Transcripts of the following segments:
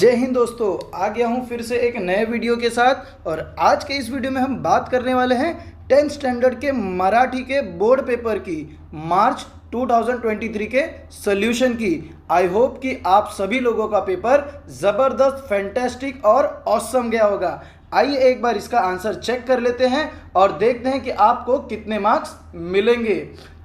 जय हिंद दोस्तों, आ गया हूँ फिर से एक नए वीडियो के साथ। और आज के इस वीडियो में हम बात करने वाले हैं 10th स्टैंडर्ड के मराठी के बोर्ड पेपर की मार्च 2023 के सॉल्यूशन की। आई होप कि आप सभी लोगों का पेपर ज़बरदस्त, फैंटास्टिक और ऑसम गया होगा। आइए एक बार इसका आंसर चेक कर लेते हैं और देखते हैं कि आपको कितने मार्क्स मिलेंगे।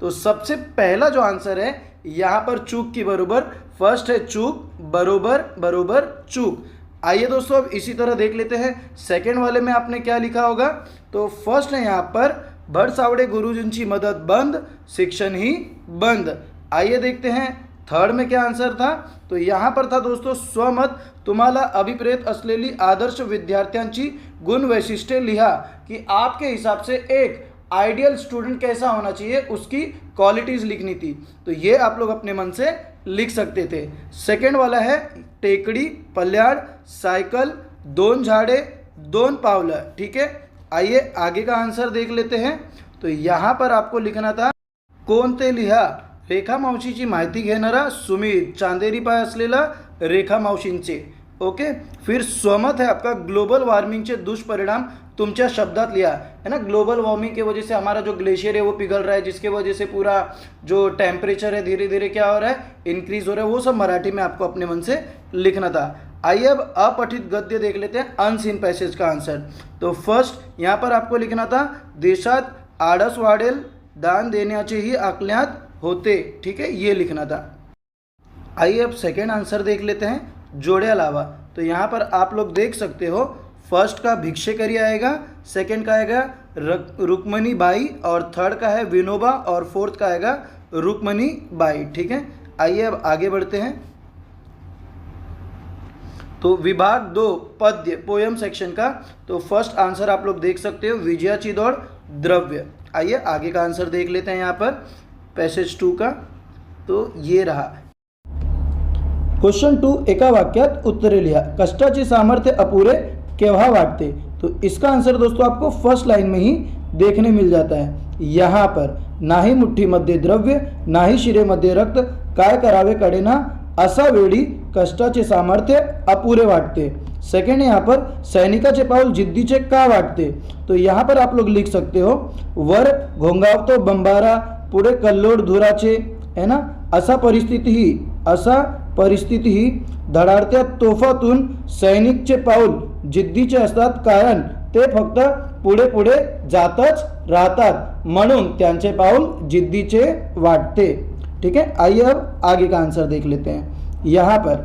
तो सबसे पहला जो आंसर है यहाँ पर चूक की बरोबर, फर्स्ट है चूक बरोबर बरोबर चूक। आइए दोस्तों अब इसी तरह देख लेते हैं सेकंड वाले में आपने क्या लिखा होगा। तो फर्स्ट है यहाँ पर भडसावडे गुरुजींची मदत बंद, शिक्षण ही बंद। आइए देखते हैं थर्ड में क्या आंसर था। तो यहाँ पर था दोस्तों स्वमत, तुम्हाला अभिप्रेत असलेली आदर्श विद्यार्थ्यांची गुण वैशिष्ट्ये लिहा, कि आपके हिसाब से एक आइडियल स्टूडेंट कैसा होना चाहिए, उसकी क्वालिटीज़ लिखनी थी। तो ये आप लोग अपने मन से लिख सकते थे। सेकंड वाला है टेकडी, पल्याड, सायकल, दोन झाडे, दोन पावलं। ठीक है, आइए आगे का आंसर देख लेते हैं। तो यहाँ पर आपको लिखना था कोणते लिहा, रेखा मावशीची माहिती घेणारा सुमित, चांदेरी पाय असलेला रेखा मावशींचे। ओके, फिर स्वमत है आपका ग्लोबल वार्मिंग के दुष्परिणाम तुमच्या शब्दात लिया, है ना। ग्लोबल वार्मिंग की वजह से हमारा जो ग्लेशियर है वो पिघल रहा है, जिसके वजह से पूरा जो टेम्परेचर है धीरे धीरे क्या हो रहा है, इंक्रीज हो रहा है। वो सब मराठी में आपको अपने मन से लिखना था। आइए अब अपठित गद्य देख लेते हैं, अनसीन पैसेज का आंसर। तो फर्स्ट यहाँ पर आपको लिखना था देशात आळस वाढेल, दान देण्याचेही आखल्यात होते। ठीक है, ये लिखना था। आइए अब सेकेंड आंसर देख लेते हैं, जोड्या लावा। तो यहाँ पर आप लोग देख सकते हो फर्स्ट का भिक्षेकरी आएगा, सेकंड का आएगा रुक्मणी बाई, और थर्ड का है विनोबा, और फोर्थ का आएगा रुक्मणी बाई। ठीक है, आइए अब आगे बढ़ते हैं। तो विभाग 2 पद्य पोयम सेक्शन का, तो फर्स्ट आंसर आप लोग देख सकते हो विजयाची दौड़ द्रव्य। आइए आगे का आंसर देख लेते हैं यहाँ पर पैसेज 2 का। तो ये रहा क्वेश्चन 2, एका वाक्यात उत्तरे लिहा, कष्टाचे सामर्थ्य अपुरे केव्हा वाटते। तो इसका आंसर दोस्तों आपको फर्स्ट लाइन में ही देखने मिल जाता है। यहाँ पर नाही मुठ्ठीमध्ये द्रव्य, नाही शिरेमध्ये रक्त, काय करावे कडेना, असा वेळी कष्टाचे सामर्थ्य अपुरे वाटते। सेकंड यहाँ पर सैनिकाचे पाऊल जिद्दीचे का वाटते। तो यहाँ पर आप लोग लिख सकते हो वर घोंगावतो बंबारा, पुढे कल्लोळ धुराचे, है ना, असा परिस्थिती ही धडाडत्या तोफातून सैनिकचे पाऊल जिद्दीचे असतात, कारण ते फक्त पुढे पुढे जातच राहतात, म्हणून त्यांचे पाऊल जिद्दीचे वाटते। ठीक है, आइए अब आगे का आंसर देख लेते हैं। यहाँ पर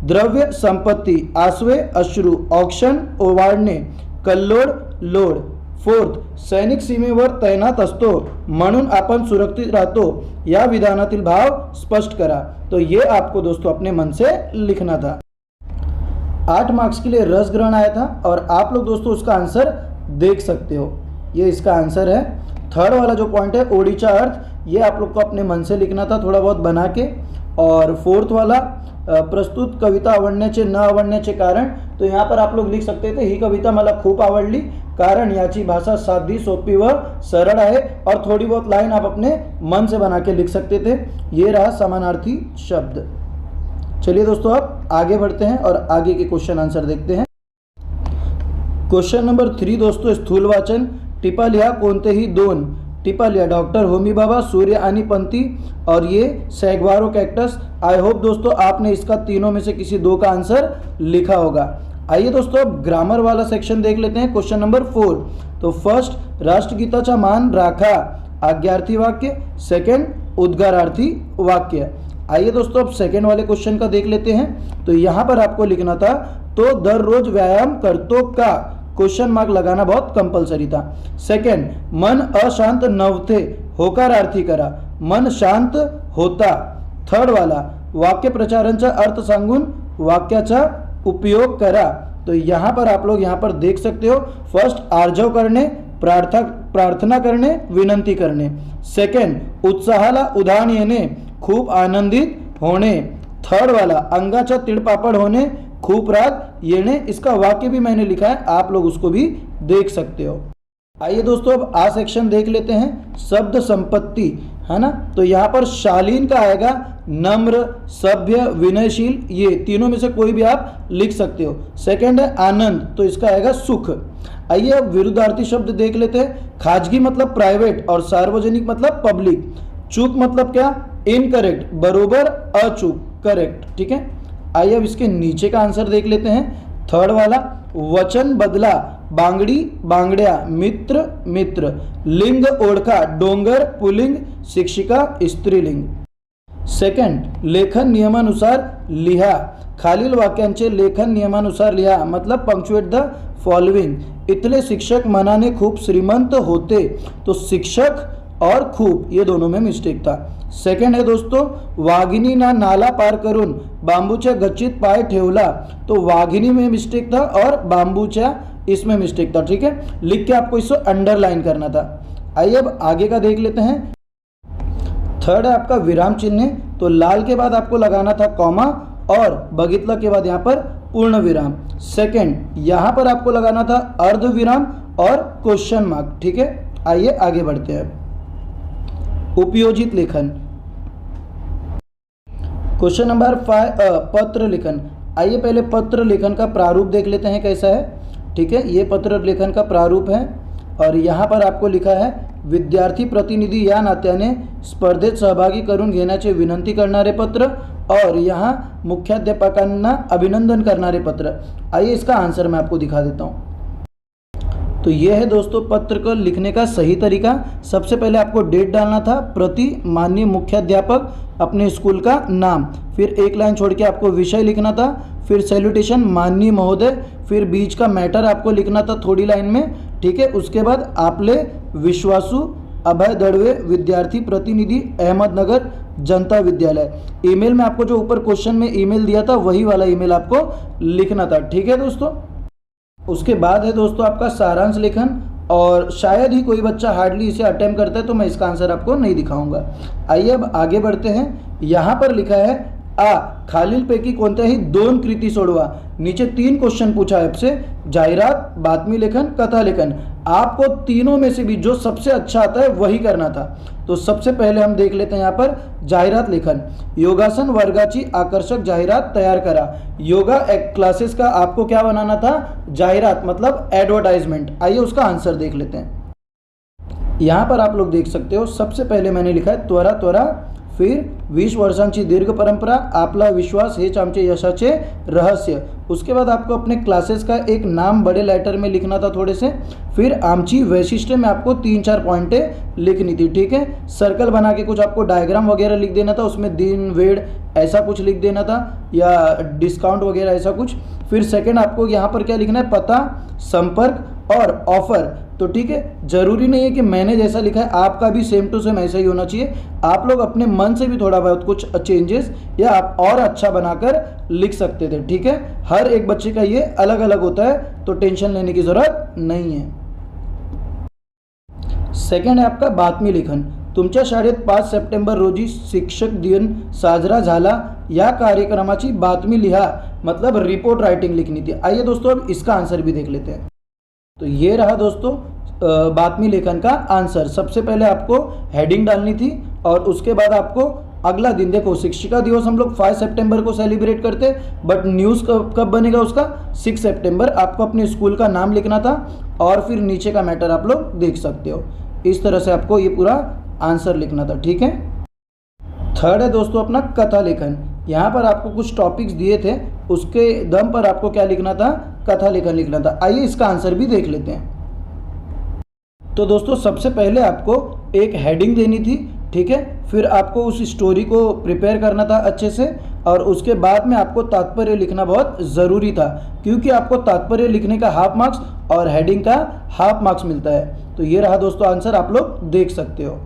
द्रव्य संपत्ति, आसवे अश्रू, ऑक्शन ओवाळणे, कल्लोळ लोड, फोर्थ सैनिक सीमेवर तैनात असतो म्हणून आपण सुरक्षित रहतो, या विधानातील भाव स्पष्ट करा। तो ये आपको दोस्तों अपने मन से लिखना था। 8 मार्क्स के लिए रस ग्रहण आया था और आप लोग दोस्तों उसका आंसर देख सकते हो, ये इसका आंसर है। थर्ड वाला जो पॉइंट है ओडिचा अर्थ, ये आप लोग को अपने मन से लिखना था थोड़ा बहुत बना के। और फोर्थ वाला प्रस्तुत कविता आवडण्याचे न आवडण्याचे कारण, तो यहाँ पर आप लोग लिख सकते थे ही कविता मला खूप आवडली, कारण याची भाषा साधी सोपी व सरळ आहे, और थोड़ी बहुत लाइन आप अपने मन से बना के लिख सकते थे। ये रहा समानार्थी शब्द। चलिए दोस्तों अब आगे बढ़ते हैं और आगे के क्वेश्चन आंसर देखते हैं। क्वेश्चन नंबर 3 दोस्तों स्थूल वाचन, टिपा लिहा कोणतेही 2, टिपा लिया डॉक्टर होमी बाबा, सूर्य आणि पंथी, और ये सैगवारो कैक्टस। आई होप दोस्तों आपने इसका तीनों में से किसी 2 का आंसर लिखा होगा। आइए दोस्तों अब ग्रामर वाला सेक्शन देख लेते हैं, क्वेश्चन नंबर 4। तो फर्स्ट राष्ट्रगीताचा मान राखा, आज्ञार्थी वाक्य, सेकंड उद्गारार्थी वाक्य। आइए दोस्तों अब सेकंड वाले क्वेश्चन का देख लेते हैं। तो यहाँ पर आपको लिखना था तो दररोज व्यायाम करतो का, क्वेश्चन मार्क लगाना बहुत कंपल्सरी था। सेकंड मन अशांत नव्हते, होकारार्थी करा, मन शांत होता। थर्ड वाला वाक्य प्रचारांचा अर्थ सांगून वाक्याचा उपयोग करा। तो यहाँ पर आप लोग यहाँ पर देख सकते हो फर्स्ट आर्जव करणे, प्रार्थना करणे, विनंती करणे। सेकंड उत्साहाला उधाण येणे, खूप आनंदित होणे। थर्ड वाला अंगाचा तिड़पापड़ होणे, खूप राग येणे। इसका वाक्य भी मैंने लिखा है, आप लोग उसको भी देख सकते हो। आइए दोस्तों अब आ सेक्शन देख लेते हैं, शब्द संपत्ति, है ना। तो यहाँ पर शालीन का आएगा नम्र, सभ्य, विनयशील, ये तीनों में से कोई भी आप लिख सकते हो। सेकंड है आनंद, तो इसका आएगा सुख। आइए अब विरुद्धार्थी शब्द देख लेते हैं। खाजगी मतलब प्राइवेट और सार्वजनिक मतलब पब्लिक। चूक मतलब क्या, इनकरेक्ट, बरोबर, अचूक, करेक्ट, ठीक है। आइए अब इसके नीचे का आंसर देख लेते हैं। थर्ड वाला, वचन बदला, बांगडी, बांगड्या, मित्र, मित्र, लिंग ओळखा, डोंगर, पुल्लिंग, शिक्षिका, स्त्रीलिंग। सेकंड, लेखन नियमानुसार लिहा, खालील वाक्यांचे लेखन नियमानुसार लिहा मतलब पंक्चुएट द फॉलोइंग। इथले शिक्षक मनाने खूप श्रीमंत होते, तो शिक्षक और खूप ये दोनों में मिस्टेक था। सेकंड है दोस्तों, वाघिणीना नाला पार करून बांबूच्या गच्चीत पाय ठेवला, तो वाघिणी में मिस्टेक था और बांबूच्या इसमें मिस्टेक था, ठीक है। लिख के आपको इसको अंडरलाइन करना था। आइए अब आगे का देख लेते हैं। थर्ड है आपका विराम चिन्ह, तो लाल के बाद आपको लगाना था कॉमा और बघितला के बाद यहाँ पर पूर्ण विराम। सेकंड, यहाँ पर आपको लगाना था अर्ध विराम और क्वेश्चन मार्क, ठीक है। आइए आगे बढ़ते हैं। उपयोजित लेखन, क्वेश्चन नंबर 5, पत्र लेखन। आइए पहले पत्र लेखन का प्रारूप देख लेते हैं कैसा है, ठीक है। ये पत्र लेखन का प्रारूप है और यहाँ पर आपको लिखा है विद्यार्थी प्रतिनिधी या नात्याने स्पर्धेत सहभागी करून घेण्याची विनंती करणारे पत्र और यहाँ मुख्याध्यापकांना अभिनंदन करणारे पत्र। आइए इसका आंसर मैं आपको दिखा देता हूँ। तो ये है दोस्तों पत्र को लिखने का सही तरीका। सबसे पहले आपको डेट डालना था, प्रति माननीय मुख्याध्यापक, अपने स्कूल का नाम, फिर एक लाइन छोड़ के आपको विषय लिखना था, फिर सैल्यूटेशन माननीय महोदय, फिर बीच का मैटर आपको लिखना था थोड़ी लाइन में, ठीक है। उसके बाद आपले विश्वासू अभय दड़वे विद्यार्थी प्रतिनिधि अहमदनगर जनता विद्यालय। ईमेल में आपको जो ऊपर क्वेश्चन में ईमेल दिया था वही वाला ईमेल आपको लिखना था, ठीक है दोस्तों। उसके बाद है दोस्तों आपका सारांश लेखन, और शायद ही कोई बच्चा हार्डली इसे अटेम्प्ट करता है, तो मैं इसका आंसर आपको नहीं दिखाऊंगा। आइए अब आगे बढ़ते हैं। यहाँ पर लिखा है आ, खालीलपैकी कोणत्याही 2 कृती सोडवा। नीचे 3 क्वेश्चन पूछा है आपसे, जाहिरात, बातमी लेखन, कथा लेखन। आपको तीनों में से भी जो सबसे अच्छा आता है वही करना था। तो सबसे पहले हम देख लेते हैं यहाँ पर जाहिरात लेखन। योगासन वर्गाची आकर्षक जाहिरात तैयार करा। योगा क्लासेस का आपको क्या बनाना था, जाहिरात मतलब एडवर्टाइजमेंट। आइए उसका आंसर देख लेते हैं। यहाँ पर आप लोग देख सकते हो, सबसे पहले मैंने लिखा है त्वरा त्वरा, फिर 20 वर्षांची दीर्घ परंपरा, आपला विश्वास हेच आमचे यशाचे रहस्य। उसके बाद आपको अपने क्लासेस का एक नाम बड़े लेटर में लिखना था थोड़े से, फिर आमची वैशिष्ट्य में आपको 3-4 पॉइंटें लिखनी थी, ठीक है। सर्कल बना के कुछ आपको डायग्राम वगैरह लिख देना था, उसमें दिन वेड़ ऐसा कुछ लिख देना था, या डिस्काउंट वगैरह ऐसा कुछ। फिर सेकंड आपको यहाँ पर क्या लिखना है, पता, संपर्क और ऑफर। तो ठीक है, ज़रूरी नहीं है कि मैंने जैसा लिखा है आपका भी सेम टू सेम ऐसा ही होना चाहिए। आप लोग अपने मन से भी थोड़ा बहुत कुछ चेंजेस या आप और अच्छा बनाकर लिख सकते थे, ठीक है। हर एक बच्चे का ये अलग अलग होता है, तो टेंशन लेने की ज़रूरत नहीं है। सेकंड है आपका बातमी लेखन। तुमच्या शाळेत 5 सप्टेंबर रोजी शिक्षक दिन साजरा झाला, या कार्यक्रमाची बातमी लिहा, मतलब रिपोर्ट राइटिंग लिखनी थी। आइए दोस्तों अब इसका आंसर भी देख लेते हैं। तो ये रहा दोस्तों बातमी लेखन का आंसर। सबसे पहले आपको हेडिंग डालनी थी और उसके बाद आपको अगला दिन, देखो शिक्षिका दिवस हम लोग 5 सितंबर को सेलिब्रेट करते, बट न्यूज़ कब बनेगा उसका, 6 सितंबर। आपको अपने स्कूल का नाम लिखना था और फिर नीचे का मैटर आप लोग देख सकते हो। इस तरह से आपको ये पूरा आंसर लिखना था, ठीक है। थर्ड है दोस्तों अपना कथा लेखन। यहाँ पर आपको कुछ टॉपिक्स दिए थे, उसके दम पर आपको क्या लिखना था, कथा लेखन लिखना था। आइए इसका आंसर भी देख लेते हैं। तो दोस्तों सबसे पहले आपको एक हेडिंग देनी थी, ठीक है। फिर आपको उस स्टोरी को प्रिपेयर करना था अच्छे से, और उसके बाद में आपको तात्पर्य लिखना बहुत ज़रूरी था, क्योंकि आपको तात्पर्य लिखने का हाफ मार्क्स और हेडिंग का हाफ मार्क्स मिलता है। तो ये रहा दोस्तों आंसर, आप लोग देख सकते हो।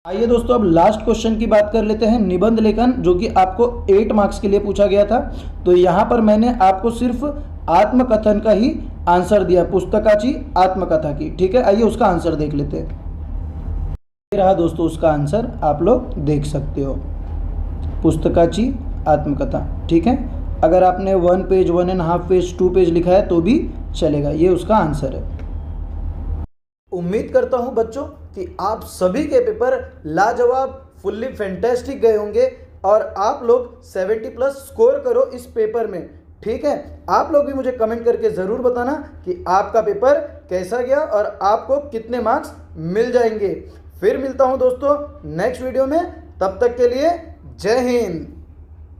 आइए दोस्तों अब लास्ट क्वेश्चन की बात कर लेते हैं, निबंध लेखन, जो कि आपको 8 मार्क्स के लिए पूछा गया था। तो यहाँ पर मैंने आपको सिर्फ आत्मकथन का ही आंसर दिया, पुस्तकाची आत्मकथा की, ठीक है। आइए उसका आंसर देख लेते हैं। ये रहा दोस्तों उसका आंसर, आप लोग देख सकते हो, पुस्तकाची आत्मकथा, ठीक है। अगर आपने 1 पेज, 1.5 पेज, 2 पेज लिखा है तो भी चलेगा। ये उसका आंसर है। उम्मीद करता हूँ बच्चों कि आप सभी के पेपर लाजवाब फुल्ली फैंटेस्टिक गए होंगे और आप लोग 70+ स्कोर करो इस पेपर में। ठीक है, आप लोग भी मुझे कमेंट करके ज़रूर बताना कि आपका पेपर कैसा गया और आपको कितने मार्क्स मिल जाएंगे। फिर मिलता हूं दोस्तों नेक्स्ट वीडियो में, तब तक के लिए जय हिंद।